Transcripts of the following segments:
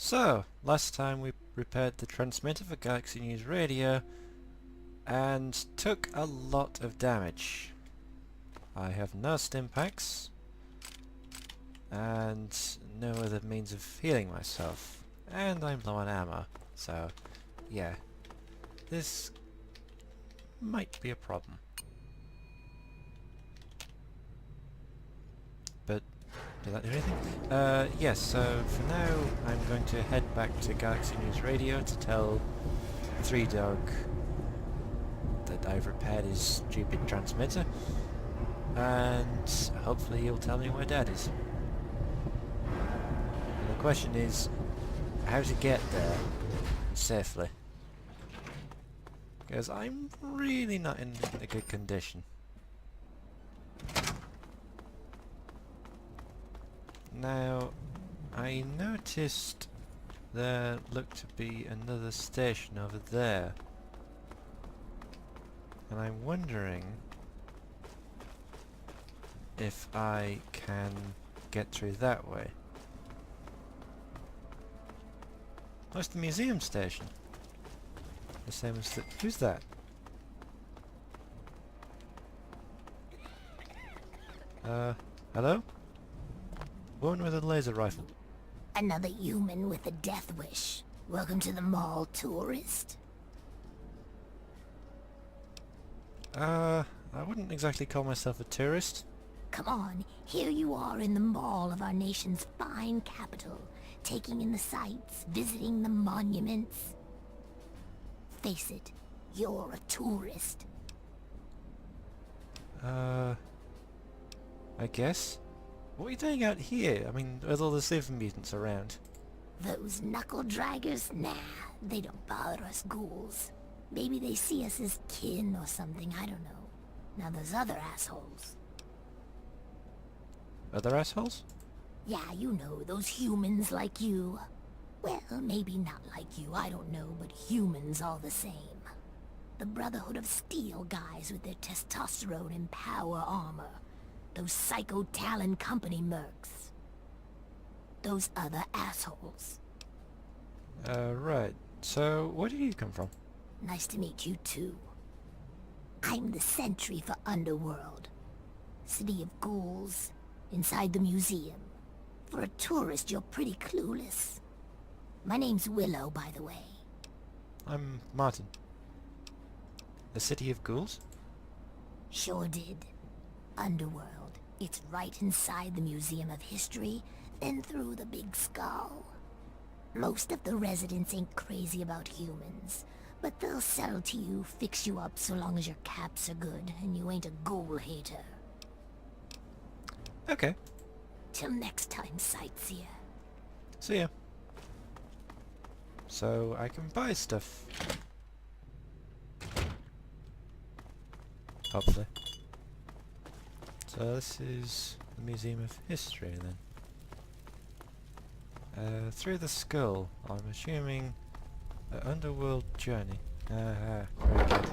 So, last time we repaired the transmitter for Galaxy News Radio and took a lot of damage. I have no stim packs and no other means of healing myself, and I'm low on ammo, so yeah, this might be a problem. But did that do anything? Yes, so for now I'm going to head back to Galaxy News Radio to tell Three Dog that I've repaired his stupid transmitter, and hopefully he'll tell me where Dad is. And the question is, how to get there safely? Because I'm really not in a good condition. Now, I noticed there looked to be another station over there, and I'm wondering if I can get through that way. Oh, it's the museum station. The same as the... Who's that? Hello? Woman with a laser rifle. Another human with a death wish. Welcome to the mall, tourist. I wouldn't exactly call myself a tourist. Come on, here you are in the mall of our nation's fine capital, taking in the sights, visiting the monuments. Face it, you're a tourist. I guess. What are you doing out here? I mean, with all the super mutants around. Those knuckle draggers? Nah, they don't bother us ghouls. Maybe they see us as kin or something, I don't know. Now those other assholes. Other assholes? Yeah, you know, those humans like you. Well, maybe not like you, I don't know, but humans all the same. The Brotherhood of Steel guys with their testosterone and power armor. Those Psycho Talon Company mercs. Those other assholes. Right. So, where do you come from? Nice to meet you too. I'm the sentry for Underworld. City of ghouls, inside the museum. For a tourist, you're pretty clueless. My name's Willow, by the way. I'm Martin. The City of Ghouls? Sure did. Underworld. It's right inside the Museum of History, then through the Big Skull. Most of the residents ain't crazy about humans, but they'll sell to you, fix you up so long as your caps are good and you ain't a ghoul hater. Okay. Till next time, sightseer. See ya. So, I can buy stuff. Hopefully. So this is the Museum of History then. Through the skull, I'm assuming an underworld journey. Very good.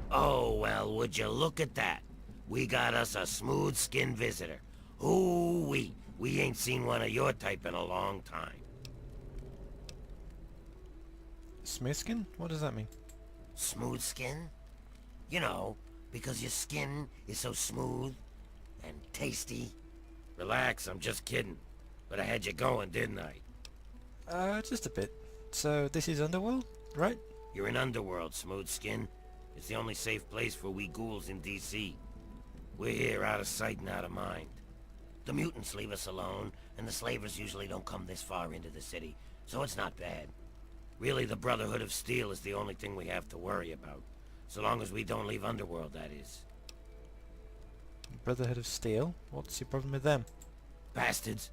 Oh, well, would you look at that? We got us a smooth-skinned visitor. Ooh-wee, we ain't seen one of your type in a long time. Smooth skin? What does that mean? Smooth skin? You know, because your skin is so smooth and tasty. Relax, I'm just kidding. But I had you going, didn't I? Just a bit. So this is Underworld, right? You're in Underworld, smooth skin. It's the only safe place for we ghouls in DC. We're here out of sight and out of mind. The mutants leave us alone, and the slavers usually don't come this far into the city, so it's not bad. Really, the Brotherhood of Steel is the only thing we have to worry about. So long as we don't leave Underworld, that is. Brotherhood of Steel? What's your problem with them? Bastards.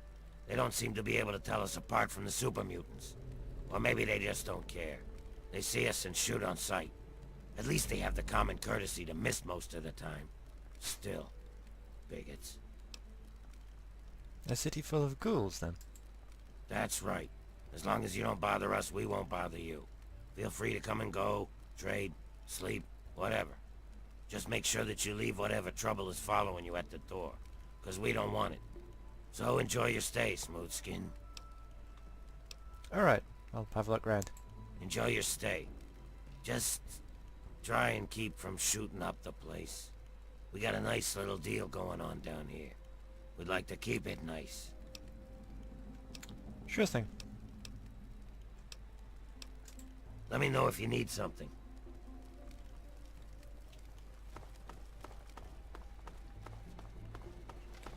They don't seem to be able to tell us apart from the super mutants. Or maybe they just don't care. They see us and shoot on sight. At least they have the common courtesy to miss most of the time. Still, bigots. A city full of ghouls, then? That's right. As long as you don't bother us, we won't bother you. Feel free to come and go, trade, sleep, whatever. Just make sure that you leave whatever trouble is following you at the door, 'cause we don't want it. So enjoy your stay, Smoothskin. Alright, I'll have a look round. Enjoy your stay. Just try and keep from shooting up the place. We got a nice little deal going on down here. We'd like to keep it nice. Sure thing. Let me know if you need something.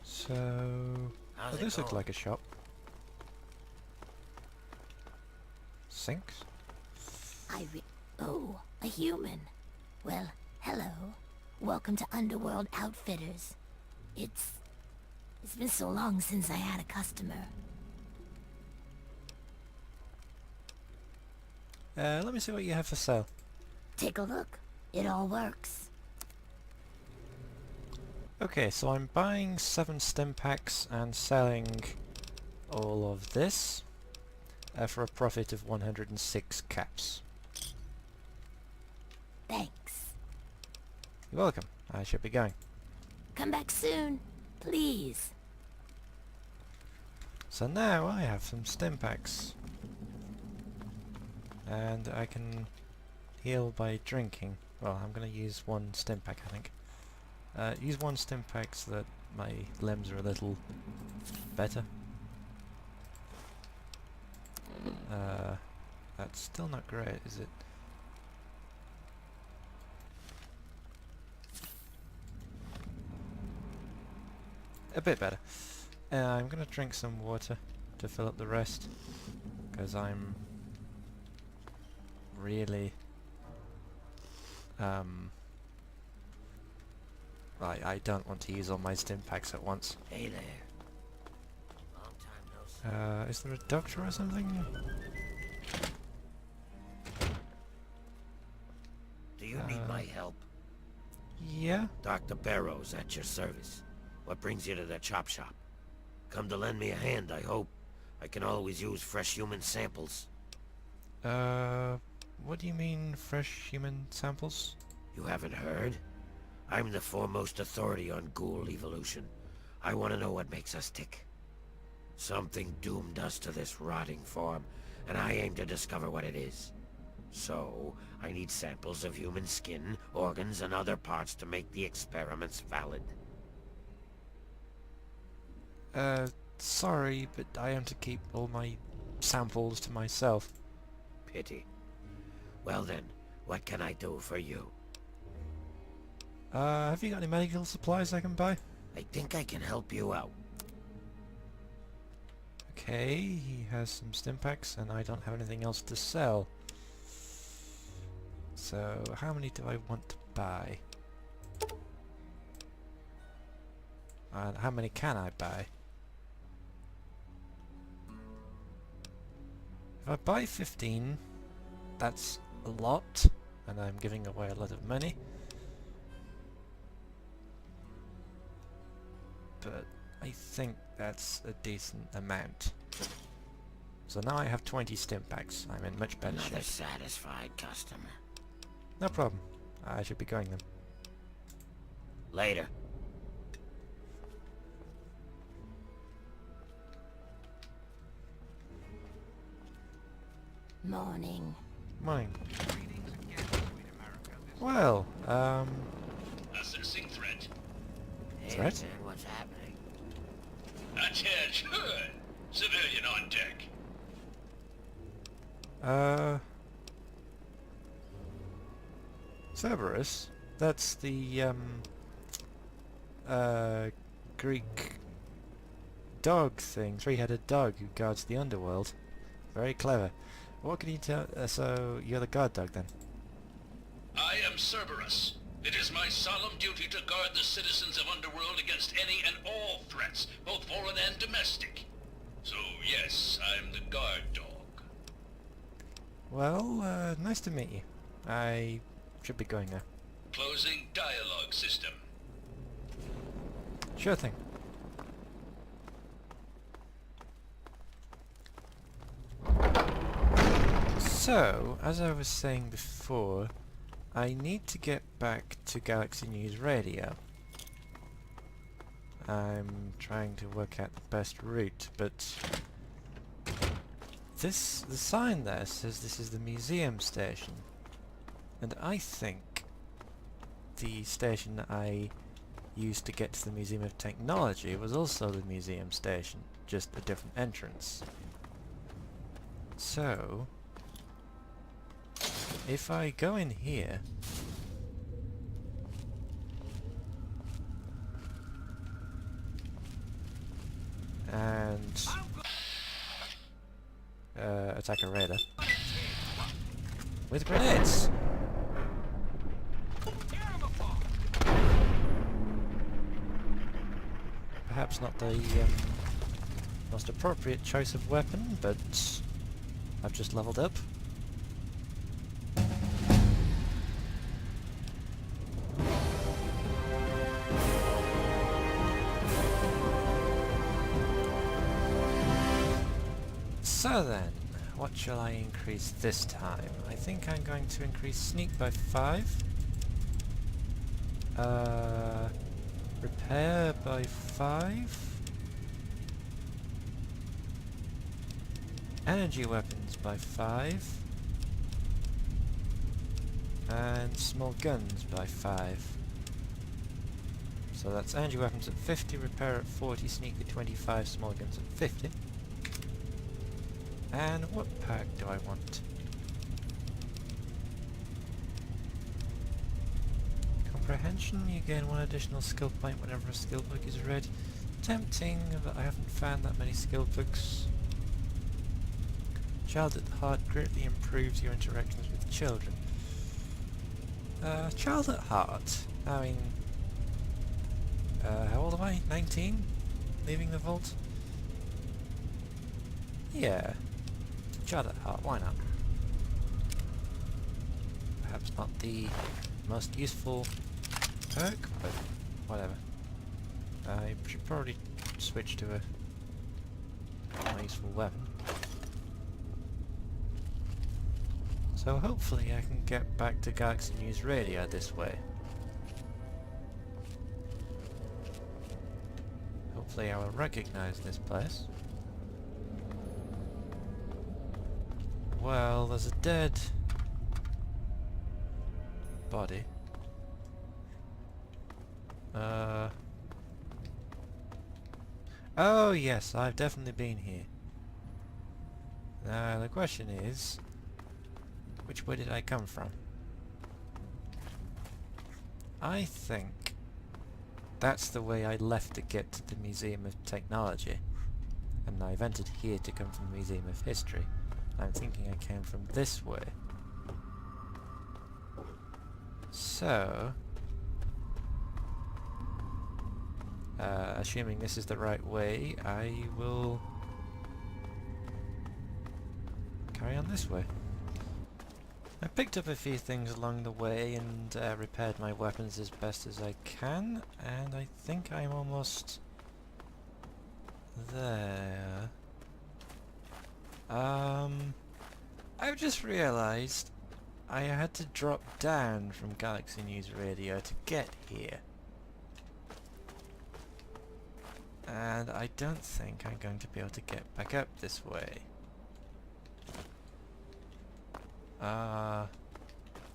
So... How's oh, it this looks going? like a shop. Sinks? Oh, a human. Well, hello. Welcome to Underworld Outfitters. It's been so long since I had a customer. Let me see what you have for sale. Take a look. It all works. Okay, so I'm buying 7 stim packs and selling all of this for a profit of 106 caps. Thanks. You're welcome. I should be going. Come back soon, please. So now I have some stim packs. And I can heal by drinking. Well, I'm going to use 1 stim pack, I think. Use 1 stim pack so that my limbs are a little better. That's still not great, is it? A bit better. I'm going to drink some water to fill up the rest, because I'm really I don't want to use all my stim packs at once. Hey there. Long time no see. Is there a doctor or something? Do you need my help? Yeah? Dr. Barrow's at your service. What brings you to the chop shop? Come to lend me a hand, I hope. I can always use fresh human samples. What do you mean, fresh human samples? You haven't heard? I'm the foremost authority on ghoul evolution. I want to know what makes us tick. Something doomed us to this rotting form, and I aim to discover what it is. So, I need samples of human skin, organs, and other parts to make the experiments valid. Sorry, but I am to keep all my samples to myself. Pity. Well then, what can I do for you? Have you got any medical supplies I can buy? I think I can help you out. Okay, he has some stim packs and I don't have anything else to sell. So, how many do I want to buy? And how many can I buy? If I buy 15, that's a lot, and I'm giving away a lot of money. But I think that's a decent amount. So now I have 20 stim packs. I'm in much better Another shape. satisfied customer. No problem. I should be going then. Later. Morning. Morning. Well, Assessing threat. Hey, Threat? man, what's happening? Attention! Civilian on deck. Cerberus? That's the, Greek dog thing, 3-headed dog who guards the underworld. Very clever. What can you tell? So, you're the guard dog then? I am Cerberus. It is my solemn duty to guard the citizens of Underworld against any and all threats, both foreign and domestic. So yes, I'm the guard dog. Well, nice to meet you. I should be going now. Closing dialogue system. Sure thing. So, as I was saying before, I need to get back to Galaxy News Radio. I'm trying to work out the best route, but the sign there says this is the museum station, and I think the station that I used to get to the Museum of Technology was also the museum station, just a different entrance. So, if I go in here, and attack a raider with grenades. Perhaps not the most appropriate choice of weapon, but I've just leveled up. So then, what shall I increase this time? I think I'm going to increase sneak by 5. Repair by 5. Energy weapons by 5. And small guns by 5. So that's energy weapons at 50, repair at 40, sneak at 25, small guns at 50. And what perk do I want? Comprehension, you gain 1 additional skill point whenever a skill book is read. Tempting, but I haven't found that many skill books. Child at Heart greatly improves your interactions with children. Child at Heart? I mean... how old am I? 19? Leaving the vault? Yeah. Child at Heart, why not? Perhaps not the most useful perk, but whatever. I should probably switch to a more useful weapon. So hopefully I can get back to Galaxy News Radio this way. Hopefully I will recognize this place. Well, there's a dead body. Oh yes, I've definitely been here. Now the question is, which way did I come from? I think that's the way I left to get to the Museum of Technology, and I've entered here to come from the Museum of History. I'm thinking I came from this way. So, assuming this is the right way, I will carry on this way. I picked up a few things along the way and repaired my weapons as best as I can, and I think I'm almost there. I've just realised I had to drop down from Galaxy News Radio to get here. And I don't think I'm going to be able to get back up this way.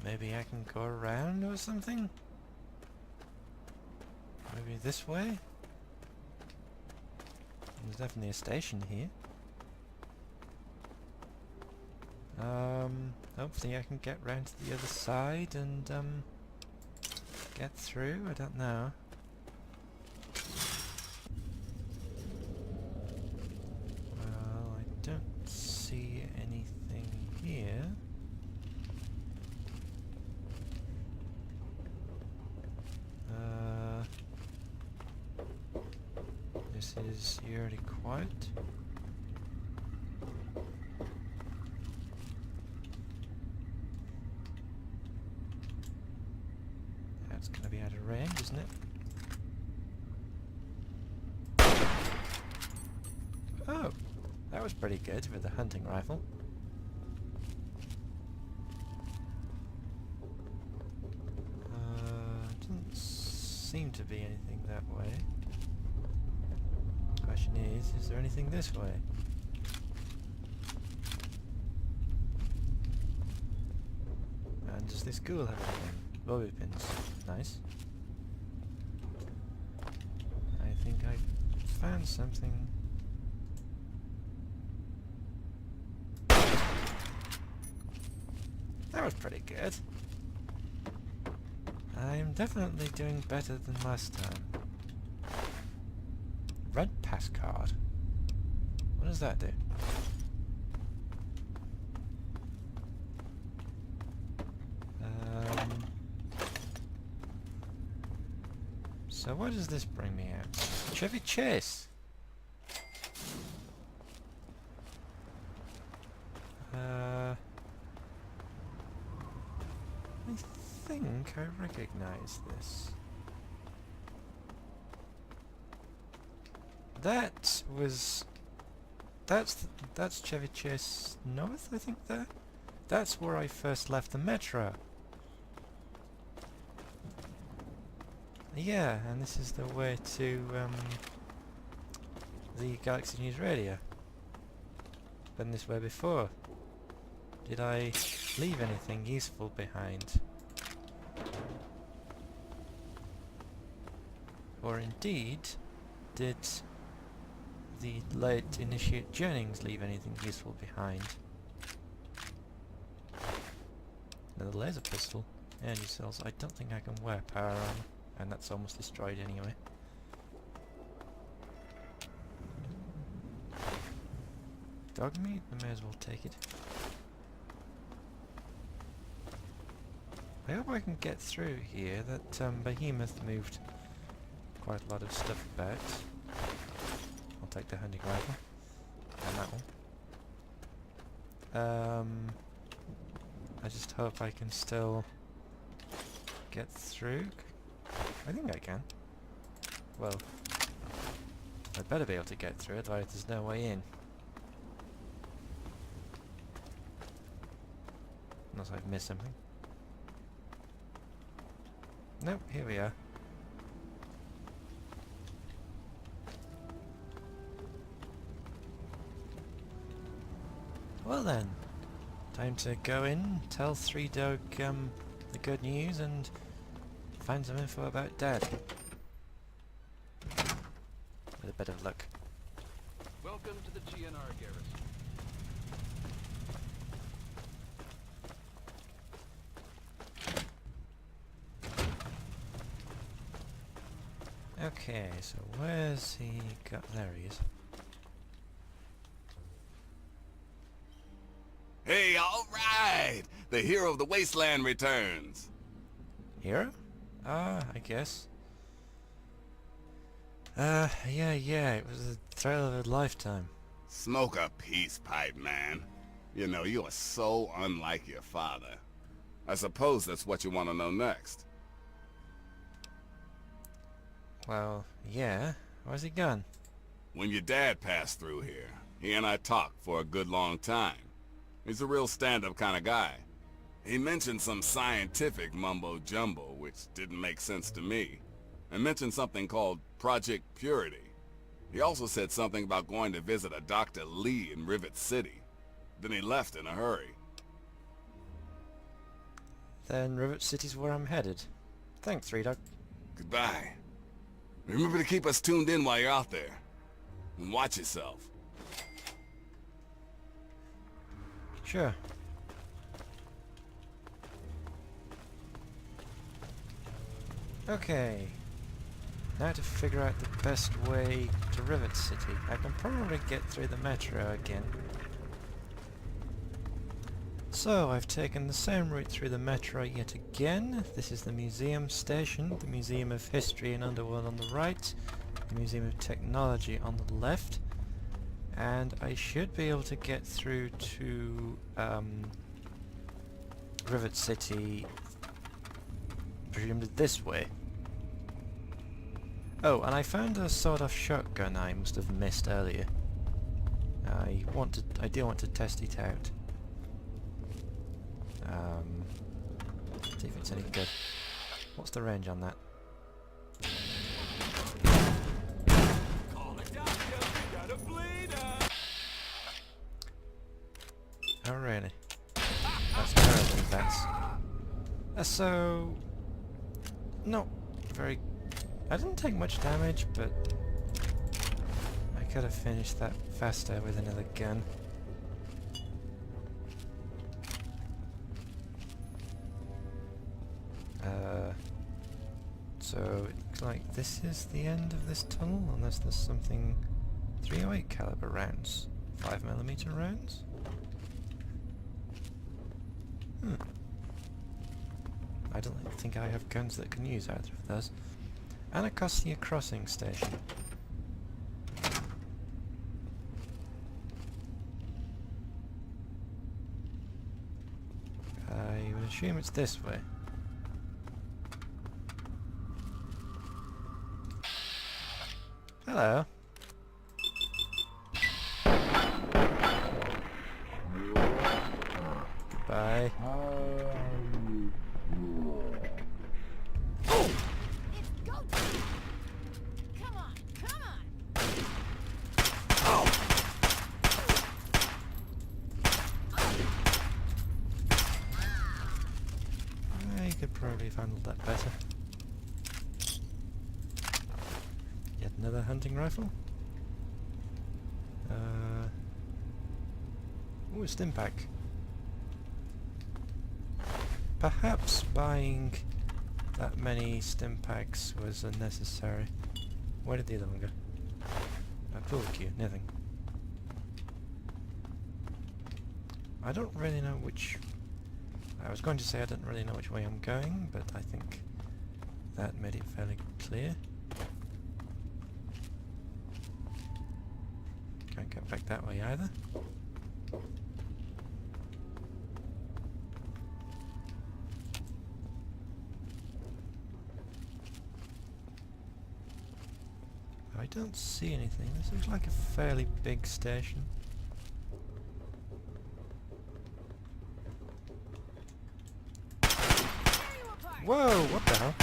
Maybe I can go around or something? Maybe this way? There's definitely a station here. Hopefully I can get round to the other side and, get through, I don't know. Well, I don't see anything here. This is eerily quiet. That's going to be out of range, isn't it? Oh, that was pretty good with the hunting rifle. Doesn't seem to be anything that way. question is there anything this way? And does this ghoul have anything? Bobby pins. Nice. I think I found something. That was pretty good. I'm definitely doing better than last time. Red pass card. What does that do? So what does this bring me out? Chevy Chase! I think I recognize this. That's Chevy Chase North, I think there? That's where I first left the metro. Yeah, and this is the way to the Galaxy News Radio. Been this way before. Did I leave anything useful behind? Or indeed, did the late Initiate Jennings leave anything useful behind? Another laser pistol. Energy cells. I don't think I can wear power armor. And that's almost destroyed anyway. Dog meat? I may as well take it. I hope I can get through here. That behemoth moved quite a lot of stuff about. I'll take the hunting rifle. And that one. I just hope I can still get through. I think I can. Well, I'd better be able to get through it, otherwise there's no way in. Unless I've missed something. Nope, here we are. Well then, time to go in, tell Three Dog the good news and find some info about Dad. With a bit of luck. Welcome to the GNR garrison. Okay, so where's he got... There he is. Hey, all right! The hero of the wasteland returns. Hero? Ah, I guess. Yeah, it was a thrill of a lifetime. Smoke a peace pipe, man. You know, you are so unlike your father. I suppose that's what you want to know next. Well, yeah. Where's he gone? When your dad passed through here, he and I talked for a good long time. He's a real stand-up kind of guy. He mentioned some scientific mumbo-jumbo, which didn't make sense to me, and mentioned something called Project Purity. He also said something about going to visit a Dr. Lee in Rivet City. Then he left in a hurry. Then Rivet City's where I'm headed. Thanks, Three Dog. Goodbye. Remember to keep us tuned in while you're out there. And watch yourself. Sure. Okay. Now to figure out the best way to Rivet City. I can probably get through the metro again. So, I've taken the same route through the metro yet again. This is the museum station, the Museum of History and Underworld on the right, the Museum of Technology on the left, and I should be able to get through to Rivet City, presumably this way. Oh, and I found a sawed-off shotgun I must have missed earlier. I do want to test it out. See if it's any good. What's the range on that? Call the doctor! Oh really? That's terrible, that's... so... Not very... I didn't take much damage, but... I could have finished that faster with another gun. So it looks like this is the end of this tunnel, unless there's something... 308 caliber rounds. 5mm rounds? I don't think I have guns that can use either of those. Anacostia Crossing Station. I would assume it's this way. Hello. Goodbye. It's go time! Come on, come on! I could probably have handled that better. Yet another hunting rifle. Ooh, a stim pack. Perhaps buying that many stim packs was unnecessary. Where did the other one go? A pool cue, nothing. I don't really know which... I was going to say I don't really know which way I'm going, but I think that made it fairly clear. Can't get back that way either. I don't see anything. This looks like a fairly big station. Whoa, what the hell?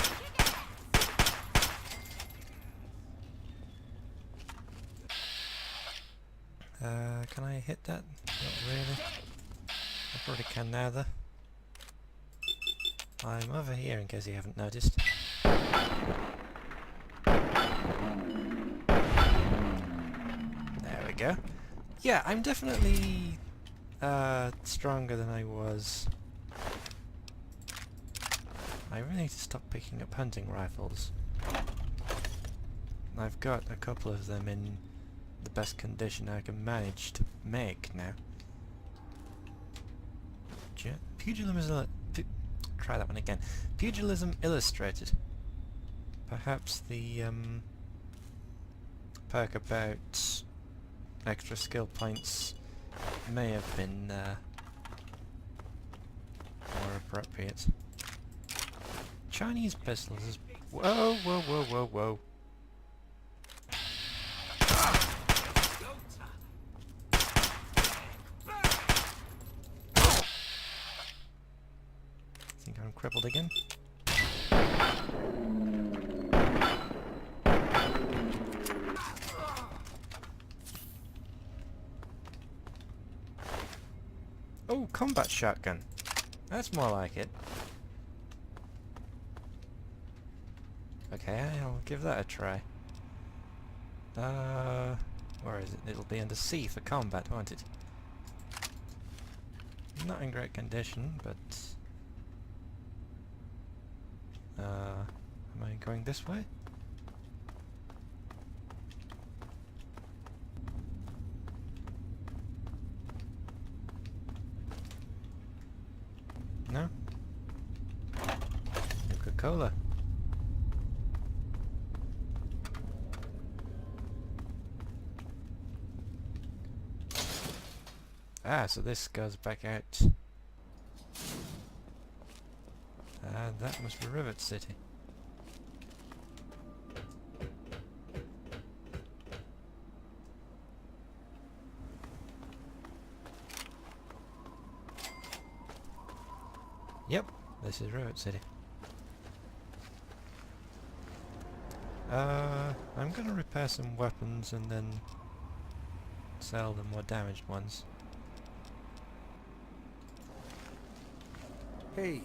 Can I hit that? Not really. I probably can now though. I'm over here in case you haven't noticed. There we go. Yeah, I'm definitely stronger than I was. I really need to stop picking up hunting rifles. I've got a couple of them in the best condition I can manage to make now. Pugilism try that one again. Pugilism Illustrated. Perhaps the perk about extra skill points may have been more appropriate. Chinese pistols is... Whoa, whoa, whoa, whoa, whoa. I think I'm crippled again. Oh, combat shotgun. That's more like it. Okay, I'll give that a try. Where is it? It'll be under C for combat, won't it? Not in great condition, but... am I going this way? No? Coca-Cola. Ah, so this goes back out. That must be Rivet City. Yep, this is Rivet City. I'm gonna repair some weapons and then sell the more damaged ones. Hey.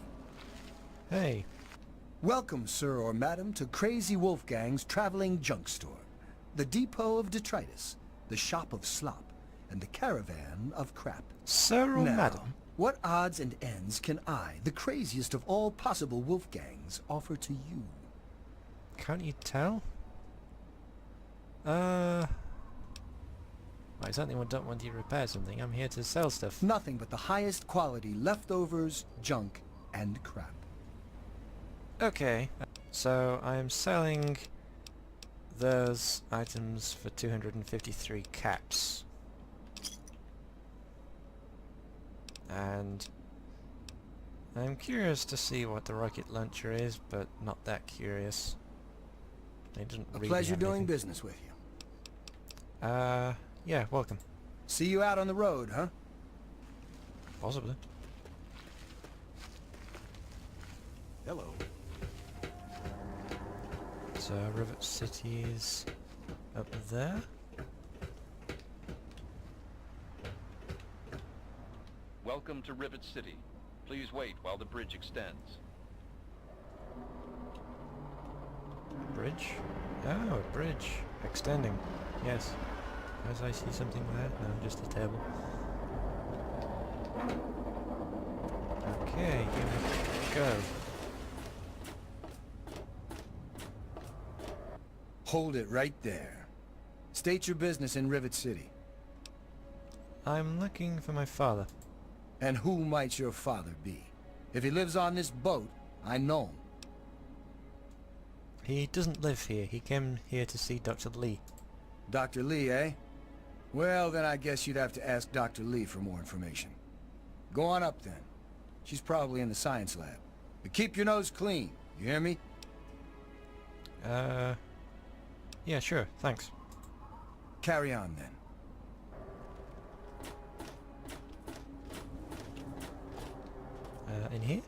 Hey. Welcome, sir or madam, to Crazy Wolfgang's traveling junk store. The depot of detritus, the shop of slop, and the caravan of crap. Sir or Now, madam? what odds and ends can I, the craziest of all possible Wolfgangs, offer to you? Can't you tell? I certainly don't want you to repair something. I'm here to sell stuff. Nothing but the highest quality leftovers, junk, and crap. Okay, so I am selling those items for 253 caps. And I'm curious to see what the rocket launcher is, but not that curious. They didn't A really pleasure have doing anything. business with you. Yeah, welcome. See you out on the road, huh? Possibly. Hello. So Rivet City is up there. Welcome to Rivet City. Please wait while the bridge extends. Bridge? Oh, a bridge. Extending. Yes. As I see something there? No, just a table. Okay, here we go. Hold it right there. State your business in Rivet City. I'm looking for my father. And who might your father be? If he lives on this boat, I know him. He doesn't live here. He came here to see Dr. Lee. Dr. Lee, eh? Well, then I guess you'd have to ask Dr. Lee for more information. Go on up then. She's probably in the science lab. But keep your nose clean, you hear me? Yeah, sure, thanks. Carry on then. In here?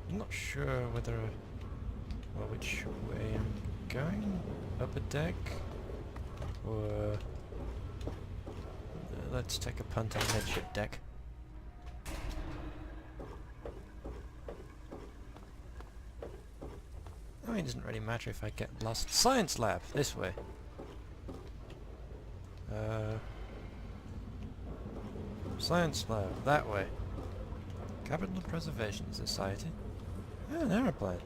I'm not sure whether... well, which way I'm going? Up a deck? Or... let's take a punt on midship deck. I mean, it doesn't really matter if I get lost. Science lab! This way! Science lab, that way. Capital Preservation Society. Oh, an aeroplane.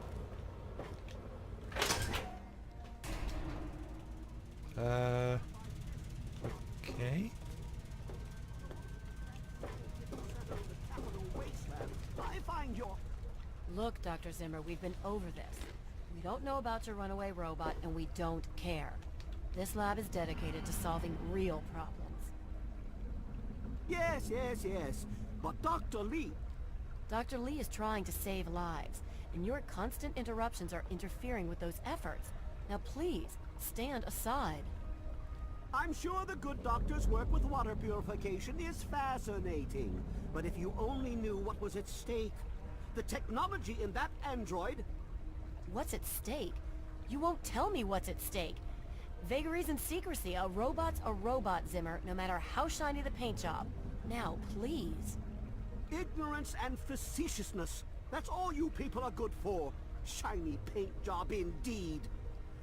Okay. Look, Dr. Zimmer, we've been over this. We don't know about your runaway robot, and we don't care. This lab is dedicated to solving real problems. Yes, yes, yes. But Dr. Lee... Dr. Lee is trying to save lives, and your constant interruptions are interfering with those efforts. Now please, stand aside. I'm sure the good doctor's work with water purification is fascinating. But if you only knew what was at stake. The technology in that android... What's at stake? You won't tell me what's at stake. Vagaries and secrecy. A robot's a robot, Zimmer, no matter how shiny the paint job. Now, please. Ignorance and facetiousness. That's all you people are good for. Shiny paint job indeed.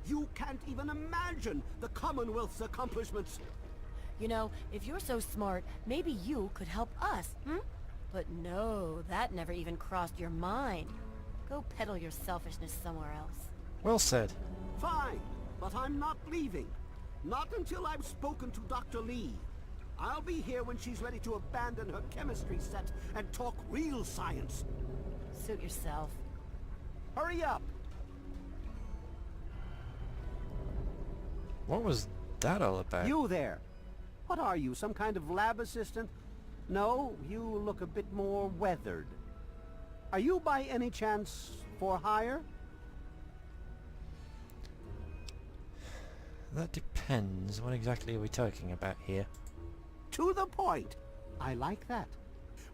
You can't even imagine the Commonwealth's accomplishments. You know, if you're so smart, maybe you could help us, hmm? But no, that never even crossed your mind. Go peddle your selfishness somewhere else. Well said. Fine, but I'm not leaving. Not until I've spoken to Dr. Lee. I'll be here when she's ready to abandon her chemistry set and talk real science. Suit yourself. Hurry up! What was that all about? You there! What are you, some kind of lab assistant? No, you look a bit more weathered. Are you by any chance for hire? That depends. What exactly are we talking about here? To the point. I like that.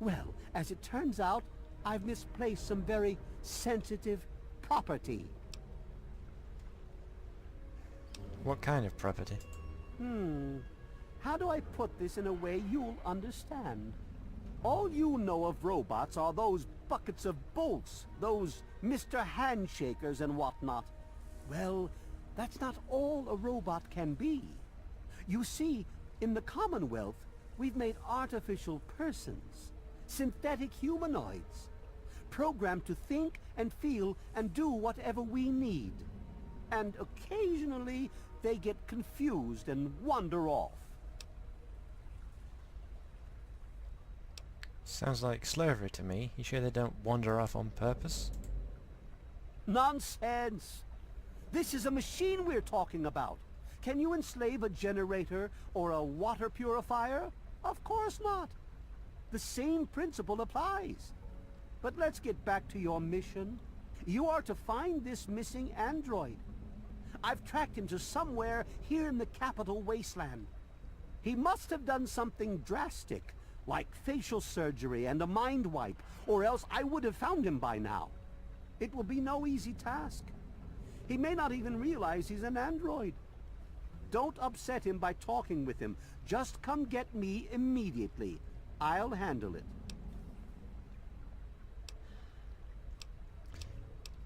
Well, as it turns out, I've misplaced some very sensitive property. What kind of property? How do I put this in a way you'll understand? All you know of robots are those buckets of bolts, those Mr. Handshakers and whatnot. Well, that's not all a robot can be. You see, in the Commonwealth, we've made artificial persons, synthetic humanoids, programmed to think and feel and do whatever we need. And occasionally, they get confused and wander off. Sounds like slavery to me. You sure they don't wander off on purpose? Nonsense! This is a machine we're talking about. Can you enslave a generator or a water purifier? Of course not. The same principle applies. But let's get back to your mission. You are to find this missing android. I've tracked him to somewhere here in the capital wasteland. He must have done something drastic, like facial surgery and a mind wipe, or else I would have found him by now. It will be no easy task. He may not even realize he's an android. Don't upset him by talking with him. Just come get me immediately. I'll handle it.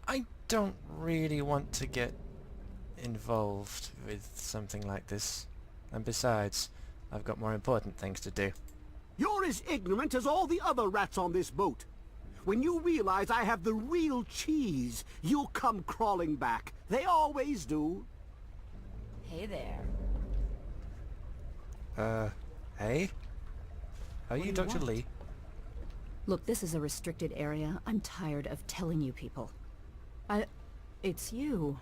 I don't really want to get involved with something like this. And besides, I've got more important things to do. You're as ignorant as all the other rats on this boat. When you realize I have the real cheese, you'll come crawling back. They always do. Hey there. Hey? Are you Dr. want? Lee? Look, this is a restricted area. I'm tired of telling you people. It's you.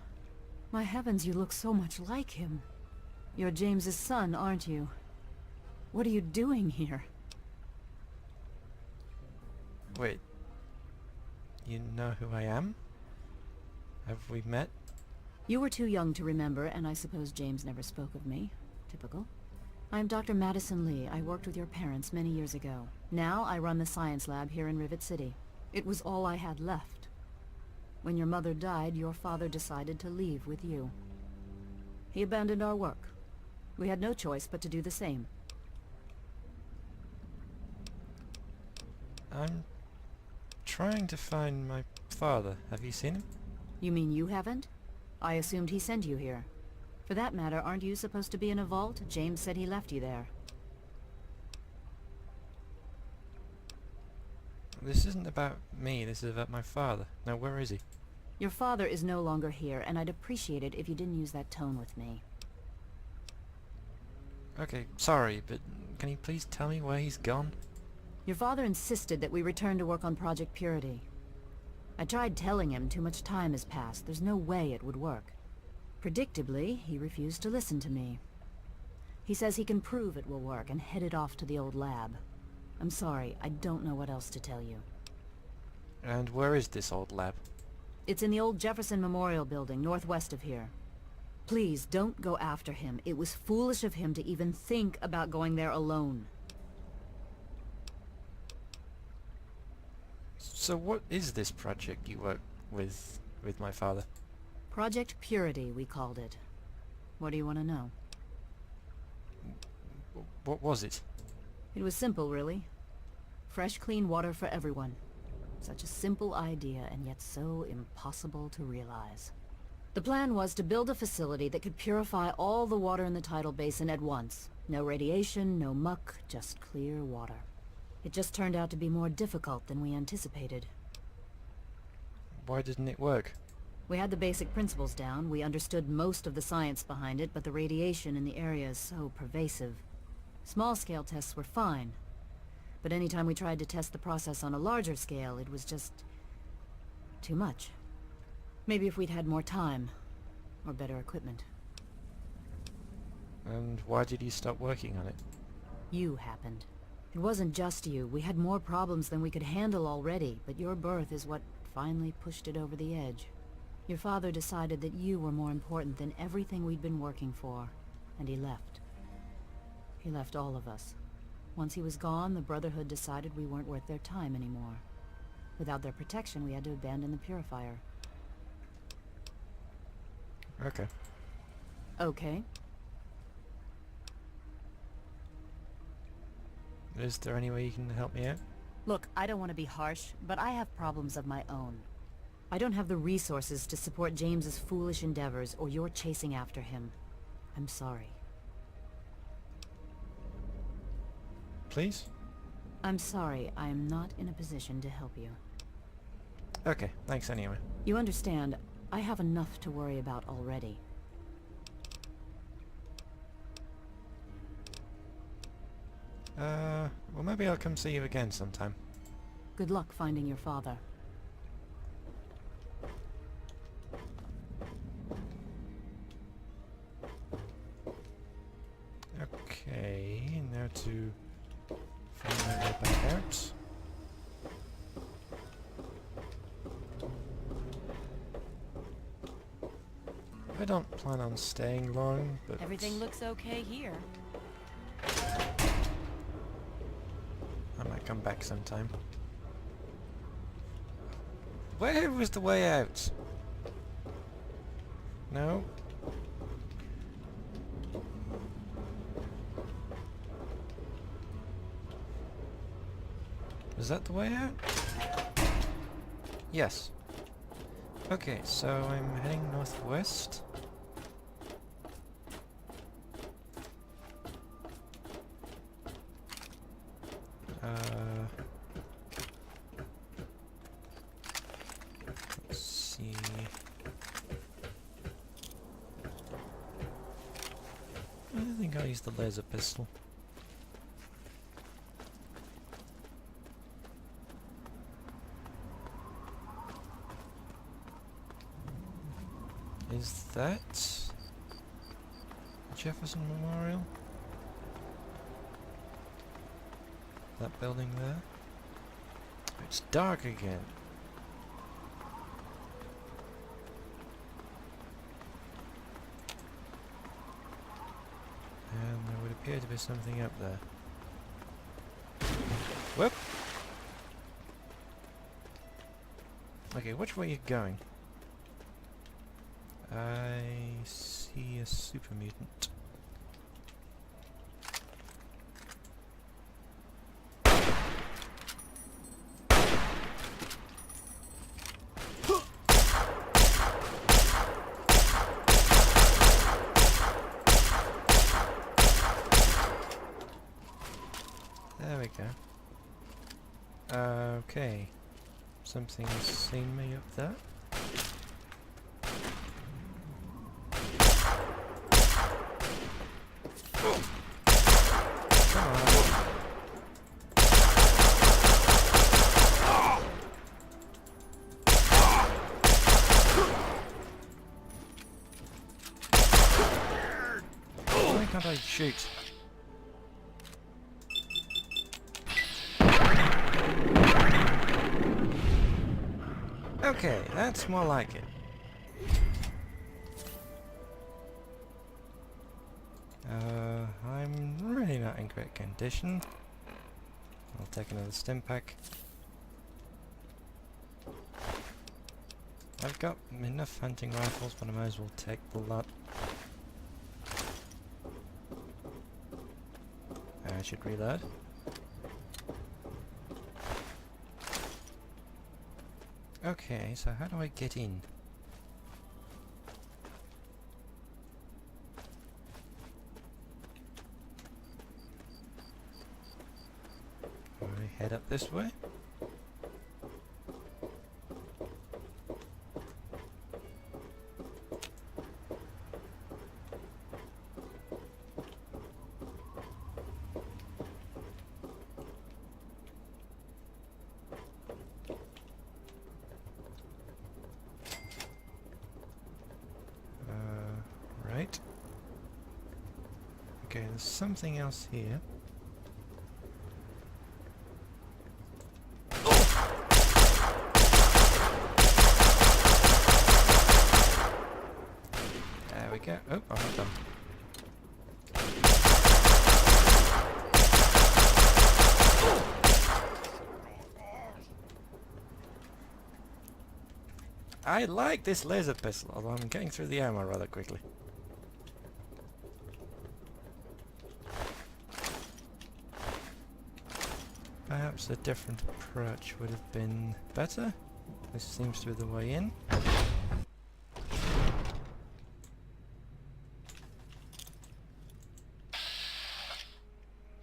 My heavens, you look so much like him. You're James's son, aren't you? What are you doing here? Wait. You know who I am? Have we met? You were too young to remember, and I suppose James never spoke of me. Typical. I'm Dr. Madison Lee. I worked with your parents many years ago. Now I run the science lab here in Rivet City. It was all I had left. When your mother died, your father decided to leave with you. He abandoned our work. We had no choice but to do the same. I'm trying to find my father. Have you seen him? You mean you haven't? I assumed he sent you here. For that matter, aren't you supposed to be in a vault? James said he left you there. This isn't about me, this is about my father. Now, where is he? Your father is no longer here, and I'd appreciate it if you didn't use that tone with me. Okay, sorry, but can you please tell me where he's gone? Your father insisted that we return to work on Project Purity. I tried telling him too much time has passed. There's no way it would work. Predictably, he refused to listen to me. He says he can prove it will work and headed off to the old lab. I'm sorry, I don't know what else to tell you. And where is this old lab? It's in the old Jefferson Memorial Building, northwest of here. Please, don't go after him. It was foolish of him to even think about going there alone. So what is this project you work with my father? Project Purity, we called it. What do you want to know? What was it? It was simple, really. Fresh, clean water for everyone. Such a simple idea, and yet so impossible to realize. The plan was to build a facility that could purify all the water in the tidal basin at once. No radiation, no muck, just clear water. It just turned out to be more difficult than we anticipated. Why didn't it work? We had the basic principles down, we understood most of the science behind it, but the radiation in the area is so pervasive. Small-scale tests were fine, but anytime we tried to test the process on a larger scale, it was just too much. Maybe if we'd had more time, or better equipment. And why did you stop working on it? You happened. It wasn't just you. We had more problems than we could handle already, but your birth is what finally pushed it over the edge. Your father decided that you were more important than everything we'd been working for, and he left. He left all of us. Once he was gone, the Brotherhood decided we weren't worth their time anymore. Without their protection, we had to abandon the purifier. Okay. Okay. Is there any way you can help me out? Look, I don't want to be harsh, but I have problems of my own. I don't have the resources to support James's foolish endeavors, or your chasing after him. I'm sorry. Please? I'm sorry, I am not in a position to help you. Okay, thanks anyway. You understand, I have enough to worry about already. Well maybe I'll come see you again sometime. Good luck finding your father. Okay, now to find my way back out. I don't plan on staying long, but... Everything looks okay here. I might come back sometime. Where was the way out? No? Is that the way out? Yes. Okay, so I'm heading northwest. Let's see. I think I'll use the laser pistol. Is that Jefferson Memorial? That building there? It's dark again. And there would appear to be something up there. Whoop! Okay, which way are you going? I see a super mutant. There we go. Okay. Something's seen me up there. Why can't I shoot? Okay, that's more like it. I'm really not in great condition. I'll take another stim pack. I've got enough hunting rifles, but I might as well take the lot. I should reload. Okay, so how do I get in? I head up this way? Right. Okay, there's something else here. There we go. Oh, I'm not done. I like this laser pistol, although I'm getting through the ammo rather quickly. Perhaps a different approach would have been better. This seems to be the way in.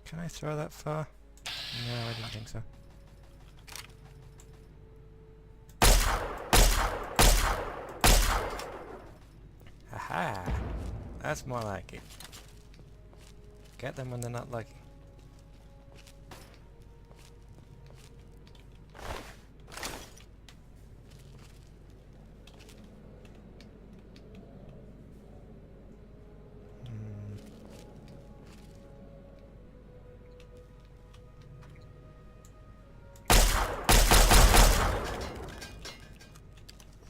Can I throw that far? No, I didn't think so. Aha! That's more like it. Get them when they're not lucky.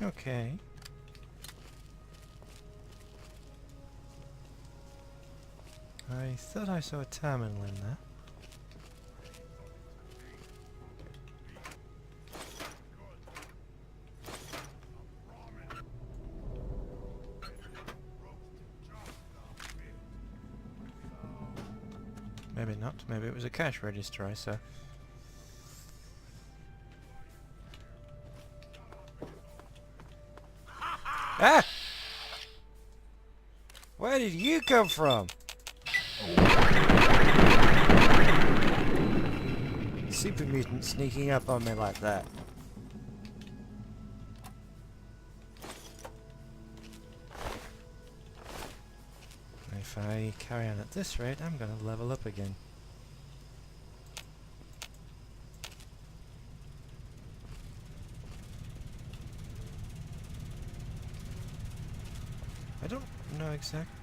Okay. I thought I saw a terminal in there. Maybe not. Maybe it was a cash register I saw. Ah! Where did you come from? Super mutant sneaking up on me like that. If I carry on at this rate, I'm gonna level up again. I don't know exactly.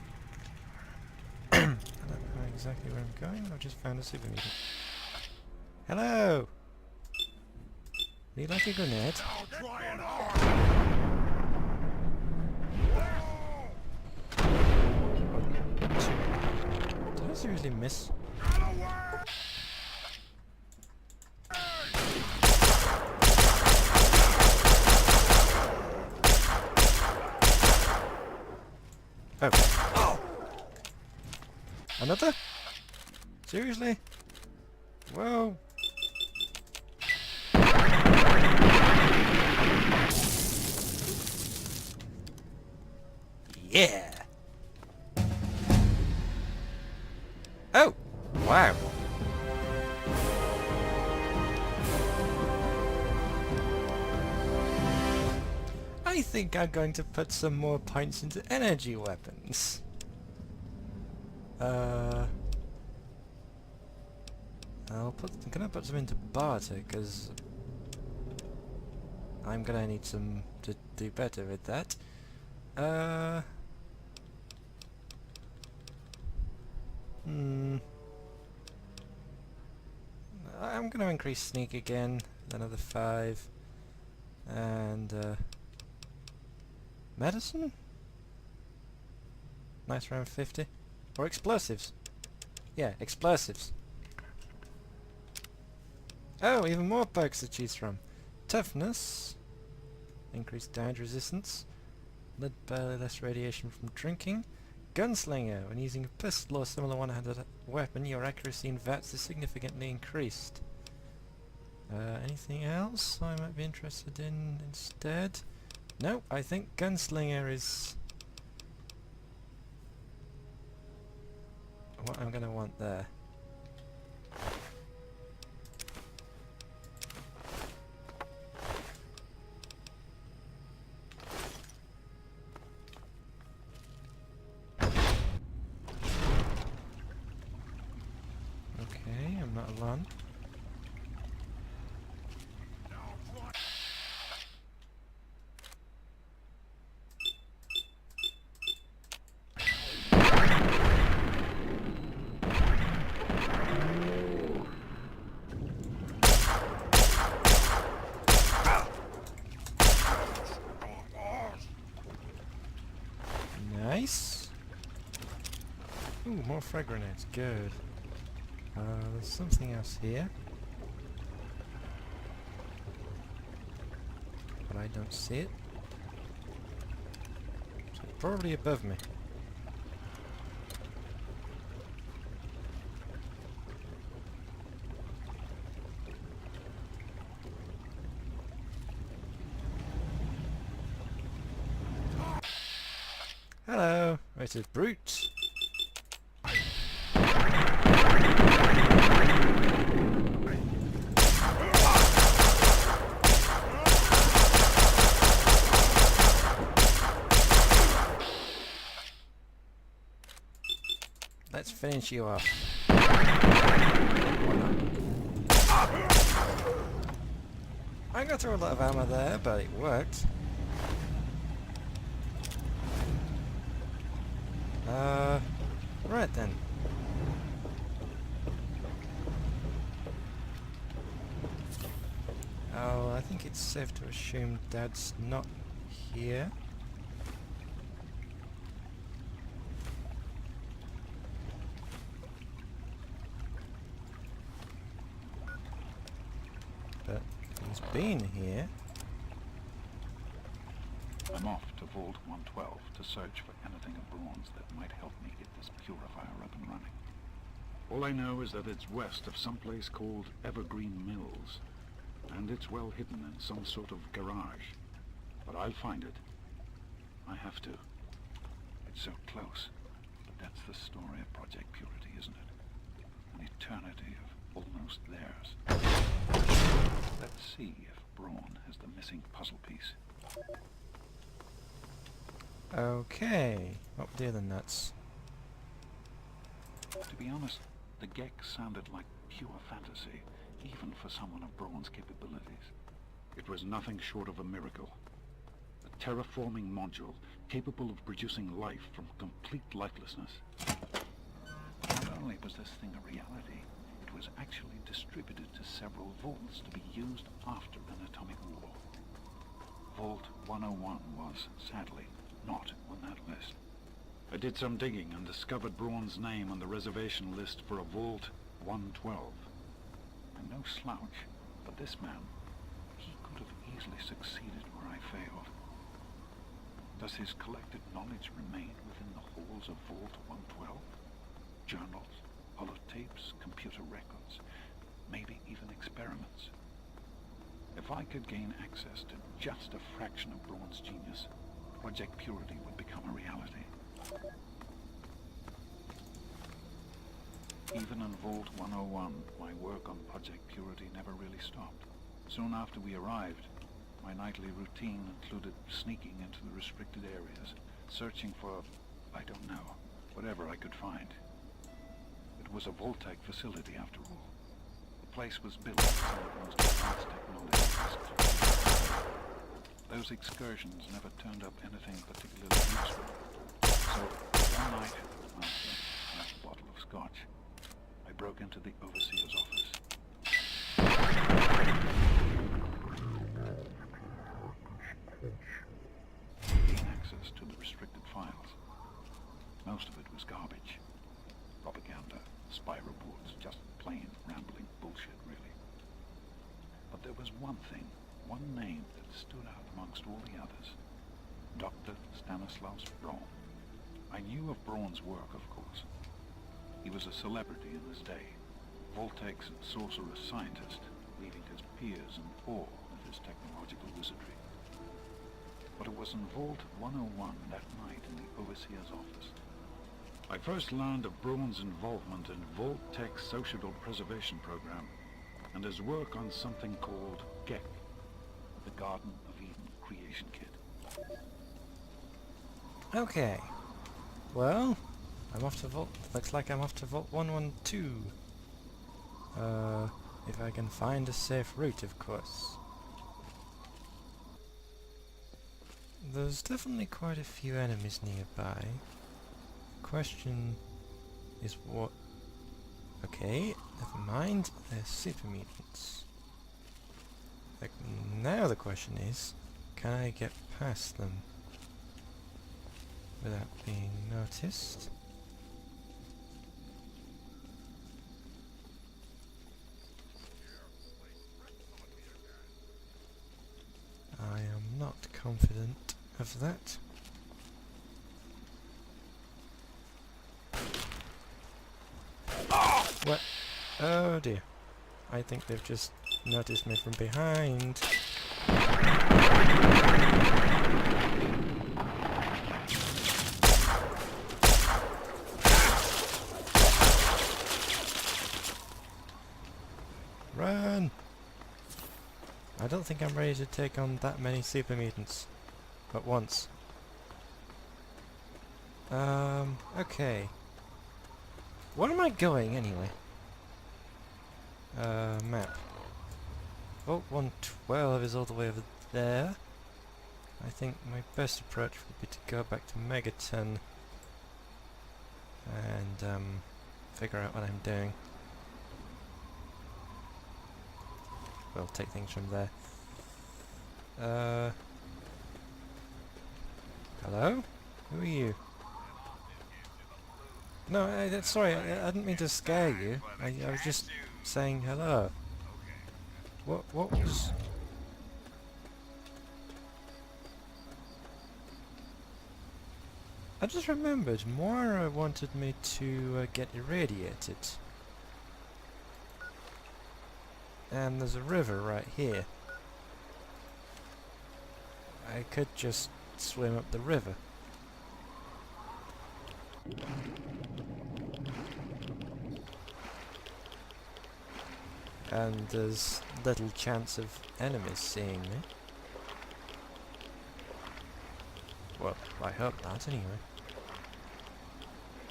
I don't know exactly where I'm going. I've just found a super mutant. Hello. Need like a grenade? Did I seriously miss? Oh. Another? Seriously? Whoa. Yeah. Oh. Wow. I think I'm going to put some more points into energy weapons. I'm gonna put some into barter because I'm gonna need some to do better with that. I'm gonna increase sneak again, another 5, and medicine? Nice round 50. Or explosives. Yeah, explosives. Oh, even more perks to choose from. Toughness. Increased damage resistance. Lead barely less radiation from drinking. Gunslinger. When using a pistol or similar one-handed weapon, your accuracy in VATS is significantly increased. Anything else I might be interested in instead? No, I think Gunslinger is what I'm gonna want there. Okay, I'm not alone. Nice. Ooh, more frag grenades. Good. There's something else here. But I don't see it. So probably above me. Hello, rated brute. Let's finish you off. I got through a lot of ammo there, but it worked. Right then. Oh, I think it's safe to assume Dad's not here. But he's been here. I'm off to Vault 112 to search for anything of bronze that might help me get this purifier up and running. All I know is that it's west of some place called Evergreen Mills, and it's well hidden in some sort of garage. But I'll find it. I have to. It's so close, but that's the story of Project Purity, isn't it? An eternity of almost theirs. Let's see if Braun has the missing puzzle piece. Okay, up the other nuts. To be honest, the Gek sounded like pure fantasy, even for someone of Braun's capabilities. It was nothing short of a miracle. A terraforming module capable of producing life from complete lifelessness. Not only was this thing a reality, it was actually distributed to several vaults to be used after an atomic war. Vault 101 was, sadly, not on that list. I did some digging and discovered Braun's name on the reservation list for a Vault 112. I'm no slouch, but this man, he could have easily succeeded where I failed. Does his collected knowledge remain within the halls of Vault 112? Journals, holotapes, computer records, maybe even experiments. If I could gain access to just a fraction of Braun's genius, Project Purity would become a reality. Even in Vault 101, my work on Project Purity never really stopped. Soon after we arrived, my nightly routine included sneaking into the restricted areas, searching for, I don't know, whatever I could find. It was a Vault-Tec facility after all. The place was built with some of the most advanced technology. Those excursions never turned up anything particularly useful. So, one night, after half a bottle of scotch, I broke into the overseer's office. Gain access to the restricted files. Most of it was garbage. Propaganda, spy reports, just plain rambling bullshit, really. But there was one thing, one name that stood out amongst all the others. Dr. Stanislaus Braun. I knew of Braun's work, of course. He was a celebrity in his day, Vault-Tec's sorcerous scientist, leaving his peers in awe of his technological wizardry. But it was in Vault 101 that night in the overseer's office I first learned of Braun's involvement in Vault-Tec's sociable preservation program, and his work on something called Gek, the Garden of Eden creation kit. Okay. Well, I'm off to Vault. Looks like I'm off to Vault 112. If I can find a safe route, of course. There's definitely quite a few enemies nearby. Question is what... Okay, never mind. They're super mutants. Like, now the question is, can I get past them without being noticed? I am not confident of that. What? Oh dear. I think they've just noticed me from behind. don't think I'm ready to take on that many super mutants at once. Okay. Where am I going anyway? Map. Vault 112 is all the way over there. I think my best approach would be to go back to Megaton and figure out what I'm doing. We'll take things from there. Hello? Who are you? No, sorry, I didn't mean to scare you. I was just saying hello. What was... I just remembered, Moira wanted me to get irradiated. And there's a river right here. I could just swim up the river. And there's little chance of enemies seeing me. Well, I hope not anyway.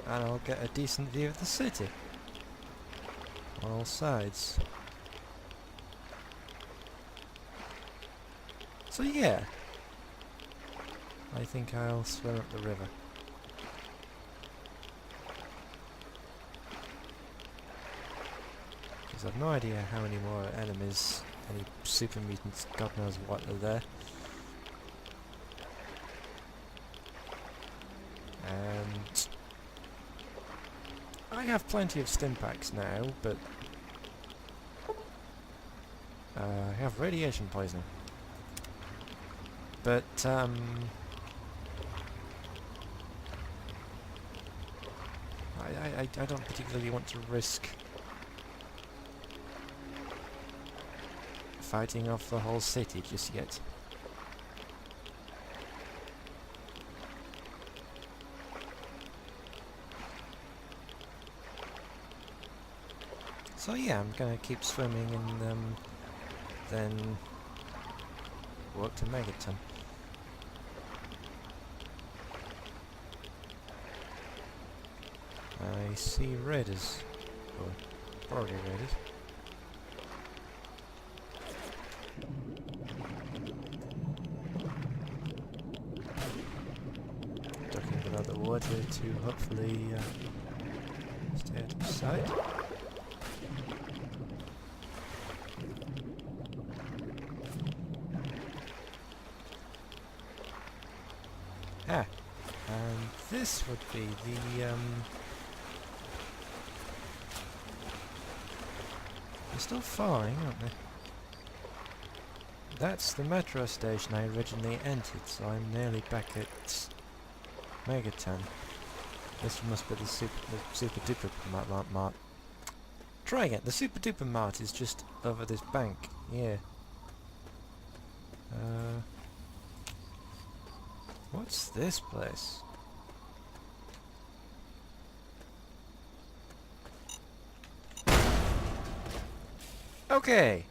And I'll get a decent view of the city. On all sides. So yeah. I think I'll swim up the river. Because I've no idea how many more enemies, any super mutants, God knows what are there. And I have plenty of stim packs now, but I have radiation poisoning. But I don't particularly want to risk fighting off the whole city just yet. So yeah, I'm gonna keep swimming and then walk to Megaton. I see raiders, or probably raiders. Ducking below the water to hopefully stay out of sight. Ah, and this would be the they're still falling, aren't they? That's the metro station I originally entered, so I'm nearly back at Megaton. This must be the super duper mart. Trying it. The super duper mart is just over this bank. Yeah. What's this place? Okay.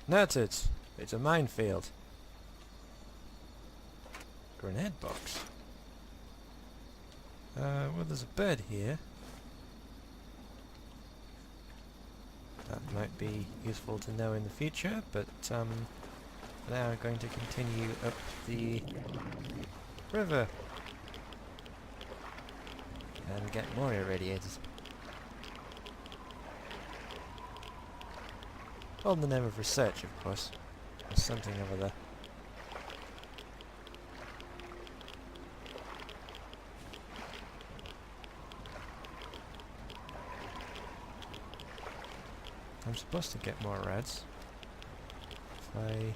Noted. It's a minefield. Grenade box. Well, there's a bed here. That might be useful to know in the future, but now I'm going to continue up the river and get more irradiators. All in the name of research, of course. There's something over there. I'm supposed to get more reds. If I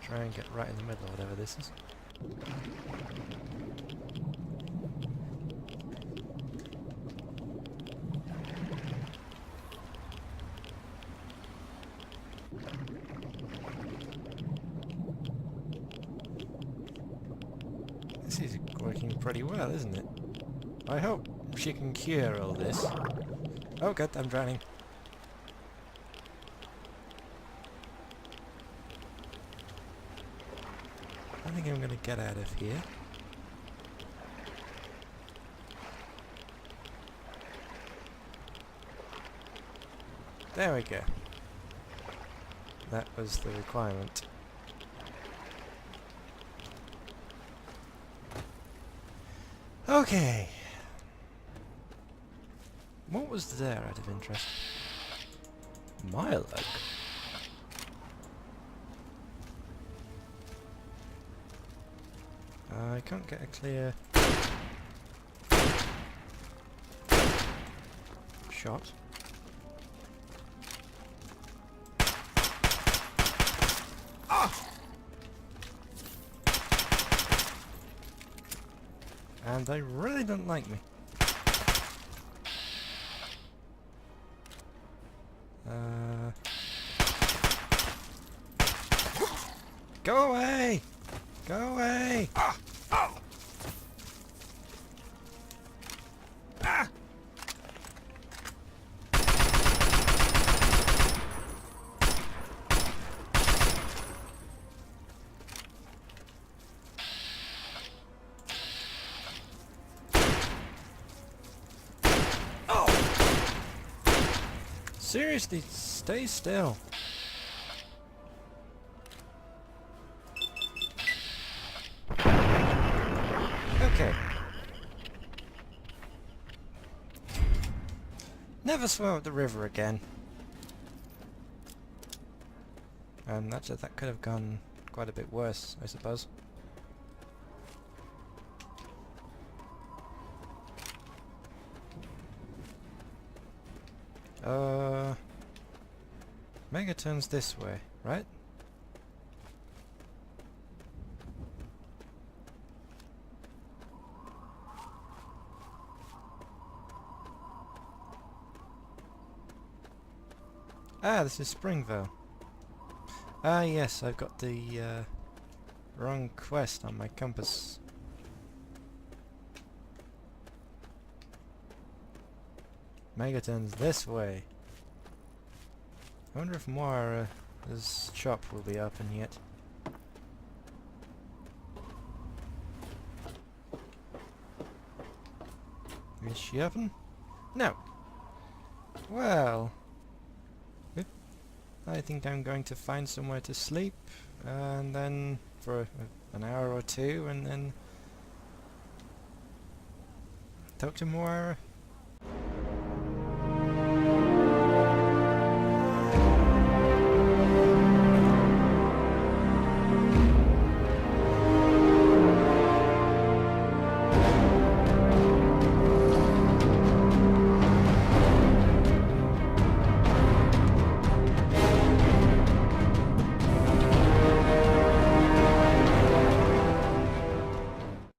try and get right in the middle of whatever this is. This is working pretty well, isn't it? I hope she can cure all this. Oh god, I'm drowning. I think I'm gonna get out of here. There we go. That was the requirement. Okay. What was there out of interest? Mile oak. I can't get a clear shot. And they really don't like me. Go away! Go away! Seriously, stay still. Okay. Never swim up the river again. And that could have gone quite a bit worse, I suppose. Megaton's this way, right? Ah, this is Springville. Ah, yes, I've got the wrong quest on my compass. Megaton's this way. I wonder if Moira's shop will be open yet. Is she open? No. Well, I think I'm going to find somewhere to sleep, and then for an hour or two, and then talk to Moira.